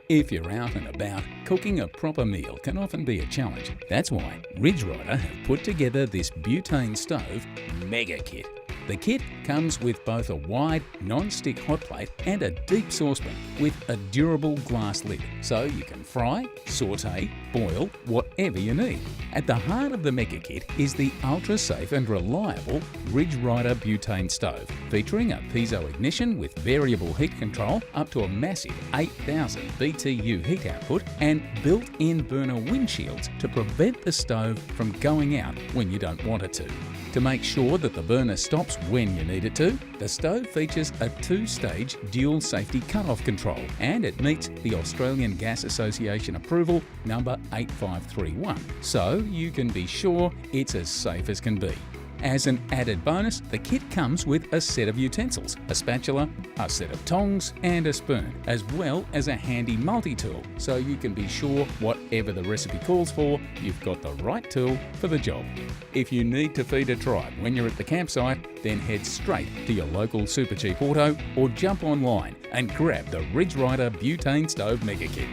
If you're out and about, cooking a proper meal can often be a challenge. That's why Ridge Ryder have put together this butane stove mega kit. The kit comes with both a wide, non-stick hot plate and a deep saucepan with a durable glass lid, so you can fry, saute, boil, whatever you need. At the heart of the mega kit is the ultra-safe and reliable Ridge Ryder butane stove, featuring a Piezo ignition with variable heat control up to a massive 8,000 BTU heat output and built-in burner windshields to prevent the stove from going out when you don't want it to. To make sure that the burner stops when you need it to, the stove features a 2-stage dual safety cutoff control, and it meets the Australian Gas Association approval number 8531, so you can be sure it's as safe as can be. As an added bonus, the kit comes with a set of utensils, a spatula, a set of tongs and a spoon, as well as a handy multi-tool, so you can be sure whatever the recipe calls for, you've got the right tool for the job. If you need to feed a tribe when you're at the campsite, then head straight to your local Supercheap Auto or jump online and grab the Ridge Ryder Butane Stove Mega Kit.